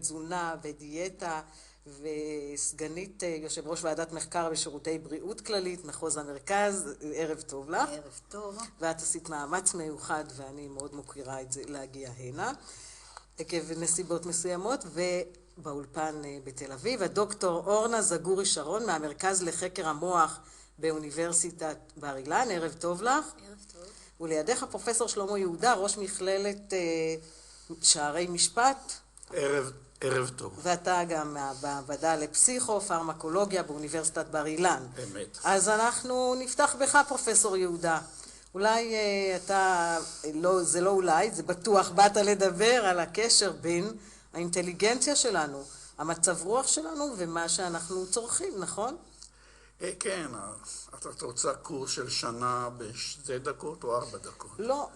תזונה ודיאטה וסגנית יושב ראש ועדת מחקר ושירותי בריאות כללית, מחוז המרכז. ערב טוב לך. ערב טוב. ואת עשית מאמץ מיוחד ואני מאוד מוכירה את זה להגיע הנה, עקב נסיבות מסוימות, ובאולפן בתל אביב, הדוקטור אורנה זגורי שרון מהמרכז לחקר המוח באוניברסיטת בר אילן. ערב טוב לך. ערב טוב. ולידך פרופסור שלמה יהודה, ראש מכללת שערי משפט. ערב טוב. ואתה גם מהמעבדה לפסיכו-פרמקולוגיה באוניברסיטת בר אילן. אמת. אז אנחנו נפתח בך, פרופסור יהודה. אולי אתה, לא, זה לא אולי, זה בטוח, באת לדבר על הקשר בין האינטליגנציה שלנו, המצב רוח שלנו ומה שאנחנו צורכים, נכון? כן, אתה רוצה קורס של שנה בשתי דקות או 4 דקות? לא,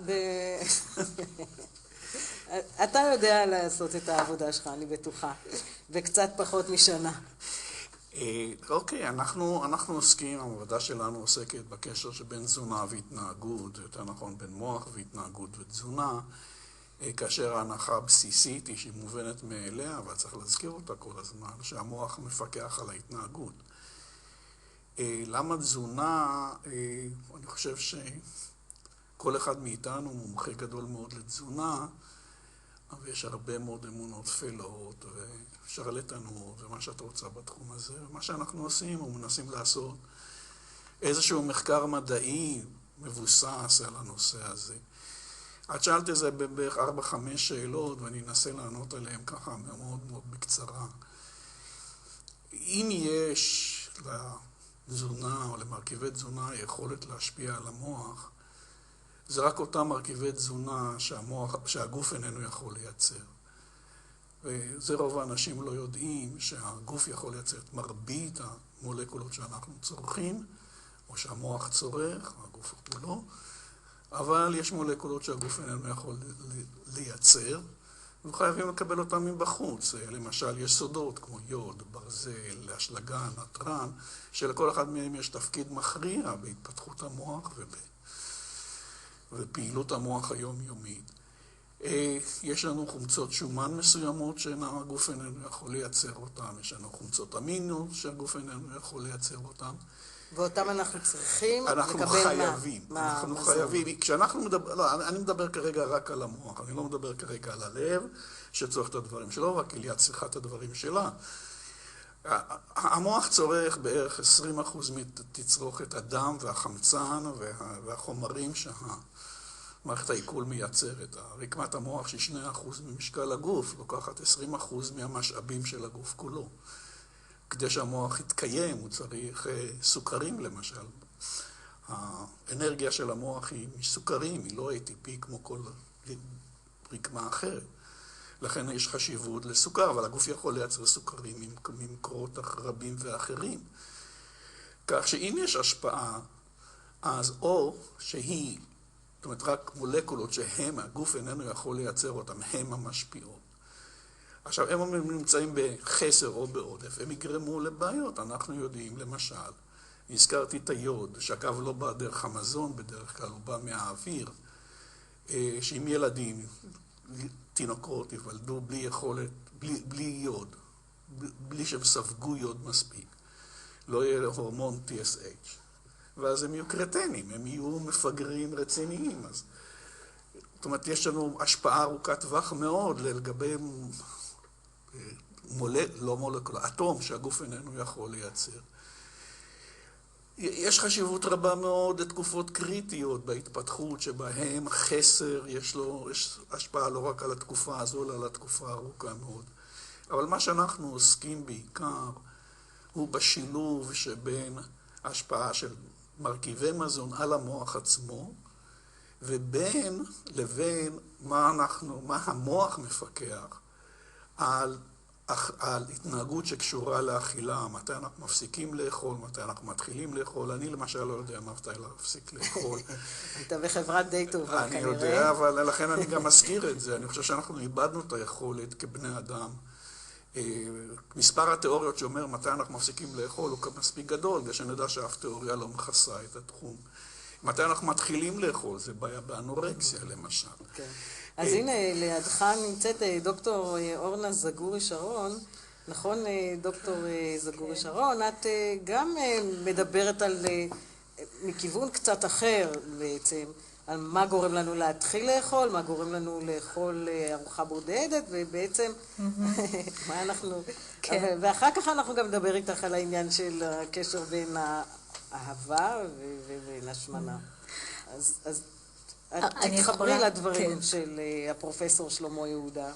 אתה יודע לעשות את העבודה שלך, אני בטוחה, וקצת פחות משנה. אוקיי, אנחנו עוסקים, העבודה שלנו עוסקת בקשר שבין תזונה והתנהגות, יותר נכון בין מוח והתנהגות ותזונה, כאשר ההנחה הבסיסית היא שהיא מובנת מאליה, אבל צריך להזכיר אותה כל הזמן, שהמוח מפקח על ההתנהגות. למה תזונה? אני חושב שכל אחד מאיתנו מומחה גדול מאוד לתזונה, אבל יש הרבה מאוד אמונות תפלות ושרלטנות ומה שאת רוצה בתחום הזה. ומה שאנחנו עושים, הוא מנסים לעשות איזשהו מחקר מדעי מבוסס על הנושא הזה. את שאלת את זה בערך 4-5 שאלות, ואני אנסה לענות עליהן ככה מאוד מאוד בקצרה. אם יש לתזונה או למרכיבי תזונה יכולת להשפיע על המוח, זה רק אותם מרכיבי תזונה שהגוף איננו יכול לייצר. וזה רוב האנשים לא יודעים שהגוף יכול לייצר את מרבית המולקולות שאנחנו צורכים, או שהמוח צורך, הגוף כולו, אבל יש מולקולות שהגוף איננו יכול לייצר, וחייבים לקבל אותם מבחוץ. למשל, יש סודות כמו יוד, ברזל, אשלגן, נתרן, שלכל אחד מהם יש תפקיד מכריע בהתפתחות המוח ופעילות המוח היומיומית. יש לנו חומצות שומן מסוימות שהגוף איננו יכול לייצר אותן, יש לנו חומצות אמינו שהגוף איננו יכול לייצר אותן. ואותם אנחנו צריכים לקבל אנחנו חייבים. כשאנחנו מדבר, אני מדבר כרגע רק על המוח, אני לא מדבר כרגע על הלב שצורך את הדברים שלו, רק אליה צריכה את הדברים שלה. המוח צורך בערך 20% מתצרוכת הדם והחמצן והחומרים שהמערכת העיכול מייצרת. רקמת המוח שהיא 2% ממשקל הגוף, לוקחת 20% מהמשאבים של הגוף כולו. כדי שהמוח יתקיים, הוא צריך סוכרים למשל. האנרגיה של המוח היא מסוכרים, היא לא ATP כמו כל רקמה אחרת. לכן יש חשיבות לסוכר, אבל הגוף יכול לייצר סוכרים ממקורות רבים ואחרים. כך שאם יש השפעה, אז או שהיא, זאת אומרת רק מולקולות שהם, הגוף איננו יכול לייצר אותם, הם המשפיעות. עכשיו, הם נמצאים בחסר או בעודף, הם יגרמו לבעיות. אנחנו יודעים, למשל, הזכרתי את היוד, שאגב לא בא דרך המזון, בדרך כלל הוא בא מהאוויר, שאם ילדים, תינוקות, יוולדו בלי יכולת, בלי יוד, בלי שהם ספגו יוד מספיק, לא יהיה הורמון TSH, ואז הם יהיו קרטנים, הם יהיו מפגרים רציניים. אז, זאת אומרת, יש לנו השפעה ארוכת טווח מאוד לגבי לא מולקולה, אטום שהגוף איננו יכול לייצר. יש חשיבות רבה מאוד לתקופות קריטיות בהתפתחות, שבהם חסר יש השפעה לא רק על התקופה הזו, אלא על התקופה הארוכה מאוד. אבל מה שאנחנו עוסקים בעיקר הוא בשילוב שבין השפעה של מרכיבי מזון על המוח עצמו, ובין לבין מה המוח מפקח על התנהגות שקשורה לאכילה, מתי אנחנו מפסיקים לאכול, מתי אנחנו מתחילים לאכול. אני למשל לא יודע מתי להפסיק לאכול. אתה בחברת די טובה כנראה. אני יודע, אבל לכן אני גם מזכיר את זה. אני חושב שאנחנו איבדנו את היכולת כבני אדם. מספר התיאוריות שאומר מתי אנחנו מפסיקים לאכול הוא מספיק גדול, כדי שנדע שאף תיאוריה לא מכסה את התחום. מתי אנחנו מתחילים לאכול? זה בעיה באנורקסיה למשל. כן. אז הנה, לידך נמצאת דוקטור אורנה זגורי שרון. נכון, דוקטור זגורי שרון? את גם מדברת על, מכיוון קצת אחר בעצם, על מה גורם לנו להתחיל לאכול, מה גורם לנו לאכול ארוחה בודדת, ובעצם מה אנחנו... ואחר כך אנחנו גם נדבר איתך על העניין של הקשר בין האהבה ובין השמנה. אז תתחברי לדברים של הפרופסור שלמה יהודה.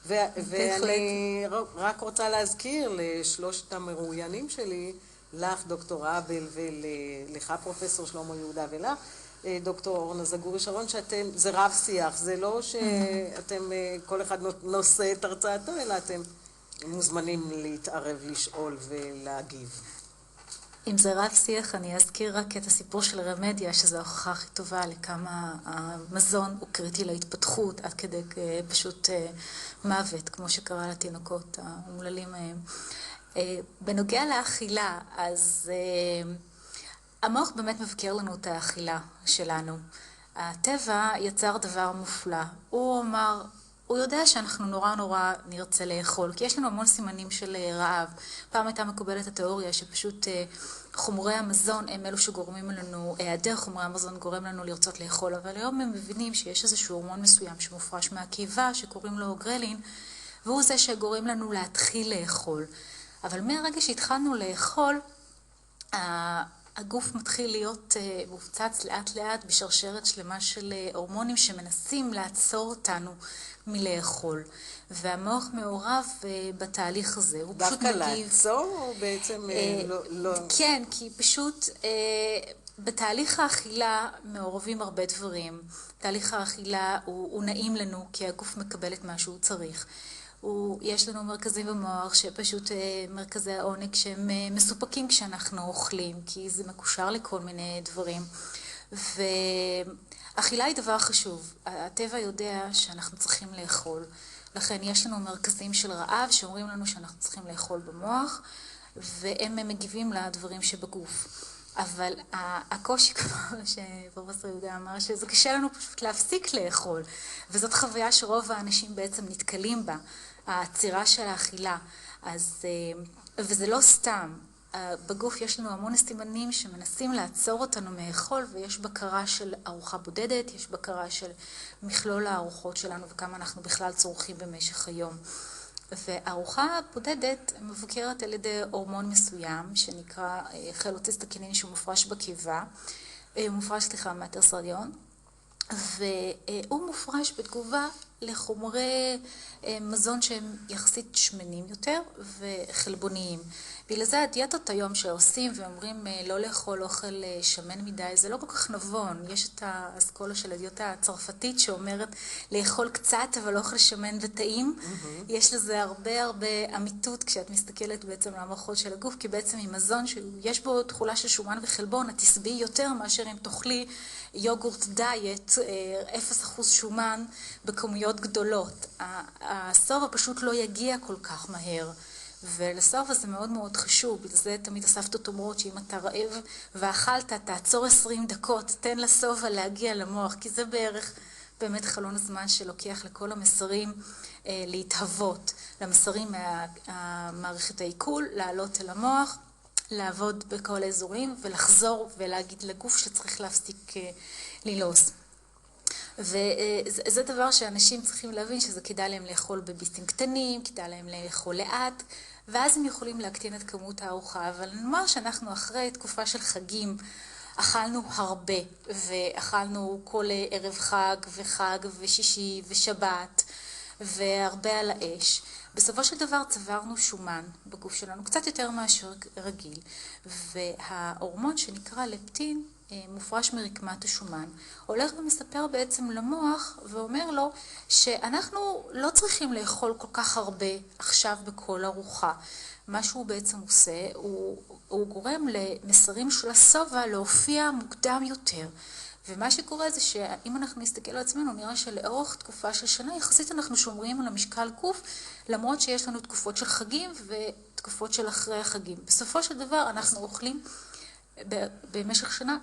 ואני רק רוצה להזכיר לשלושת המרואיינים שלי, לך דוקטור אבל ולך פרופסור שלמה יהודה ולך דוקטור אורנה זגורי שרון, שאתם, זה רב שיח, זה לא שאתם כל אחד נושא את הרצאתו, אלא אתם מוזמנים להתערב, לשאול ולהגיב. אם זה רב שיח, אני אזכיר רק את הסיפור של רמדיה, שזו ההוכחה הכי טובה לכמה המזון הוא קריטי להתפתחות, עד כדי פשוט מוות, כמו שקרה לתינוקות האומללים מהם. בנוגע לאכילה, אז המוח באמת מבקר לנו את האכילה שלנו. הטבע יצר דבר מופלא. הוא אמר, הוא יודע שאנחנו נורא נרצה לאכול, כי יש לנו המון סימנים של רעב. פעם הייתה מקובלת התיאוריה שפשוט חומרי המזון הם אלו שגורמים לנו, היעדר חומרי המזון גורם לנו לרצות לאכול, אבל היום הם מבינים שיש איזשהו הורמון מסוים שמופרש מהקיבה, שקוראים לו גרלין, והוא זה שגורם לנו להתחיל לאכול. אבל מהרגע שהתחלנו לאכול, הגוף מתחיל להיות מופצץ לאט לאט בשרשרת שלמה של הורמונים שמנסים לעצור אותנו מלאכול. והמוח מעורב בתהליך הזה. הוא פשוט מגיב... דווקא לעצור או בעצם לא... כן, כי פשוט בתהליך האכילה מעורבים הרבה דברים. תהליך האכילה הוא נעים לנו כי הגוף מקבל את מה שהוא צריך. יש לנו מרכזים במוח שפשוט מרכזי העונג שהם מסופקים כשאנחנו אוכלים, כי זה מקושר לכל מיני דברים. ואכילה היא דבר חשוב. הטבע יודע שאנחנו צריכים לאכול. לכן יש לנו מרכזים של רעב שאומרים לנו שאנחנו צריכים לאכול במוח, והם מגיבים לדברים שבגוף. אבל הקושי, כמו שפרופסור יהודה אמר, שזה קשה לנו פשוט להפסיק לאכול. וזאת חוויה שרוב האנשים בעצם נתקלים בה. העצירה של האכילה. וזה לא סתם. בגוף יש לנו המון סימנים שמנסים לעצור אותנו מאכול, ויש בקרה של ארוחה בודדת, יש בקרה של מכלול הארוחות שלנו וכמה אנחנו בכלל צורכים במשך היום. והארוחה בודדת מבוקרת על ידי הורמון מסוים שנקרא חלוציסטקינין שמופרש בקיבה, מהתרסרדיון, והוא מופרש בתגובה לחומרי מזון שהם יחסית שמנים יותר וחלבוניים. בגלל זה הדיאטות היום שעושים ואומרים לא לאכול אוכל שמן מדי, זה לא כל כך נבון. יש את האסכולה של הדיאטה הצרפתית שאומרת לאכול קצת אבל אוכל שמן וטעים. יש לזה הרבה אמיתות כשאת מסתכלת בעצם על המערכות של הגוף, כי בעצם עם מזון שיש בו תכולה של שומן וחלבון, את תשביעי יותר מאשר אם תאכלי יוגורט דיאט, 0% שומן בכמויות גדולות. הסובה פשוט לא יגיע כל כך מהר. ולסובה זה מאוד חשוב, בגלל זה תמיד הסבתות אומרות שאם אתה רעב ואכלת, תעצור 20 דקות, תן לסובה להגיע למוח, כי זה בערך באמת חלון הזמן שלוקח לכל המסרים להתהוות, למסרים מהמערכת העיכול, לעלות אל המוח, לעבוד בכל האזורים ולחזור ולהגיד לגוף שצריך להפסיק ללעוס. וזה דבר שאנשים צריכים להבין שזה כדאי להם לאכול בביסים קטנים, כדאי להם לאכול לאט, ואז הם יכולים להקטין את כמות הארוחה. אבל נאמר שאנחנו אחרי תקופה של חגים, אכלנו הרבה, ואכלנו כל ערב חג ושישי ושבת, והרבה על האש. בסופו של דבר צברנו שומן בגוף שלנו, קצת יותר מאשר רגיל, וההורמון שנקרא לפטין, מופרש מרקמת השומן, הולך ומספר בעצם למוח ואומר לו שאנחנו לא צריכים לאכול כל כך הרבה עכשיו בכל ארוחה. מה שהוא בעצם עושה, הוא גורם למסרים של הסובה להופיע מוקדם יותר. ומה שקורה זה שאם אנחנו נסתכל על עצמנו, נראה שלאורך תקופה של שנה, יחסית אנחנו שומרים על המשקל גוף, למרות שיש לנו תקופות של חגים ותקופות של אחרי החגים. בסופו של דבר אנחנו אוכלים במשך שנה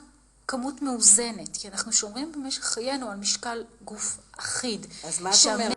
כמות מאוזנת, כי אנחנו שומרים במשך חיינו על משקל גוף אחיד. אז מה את אומרת?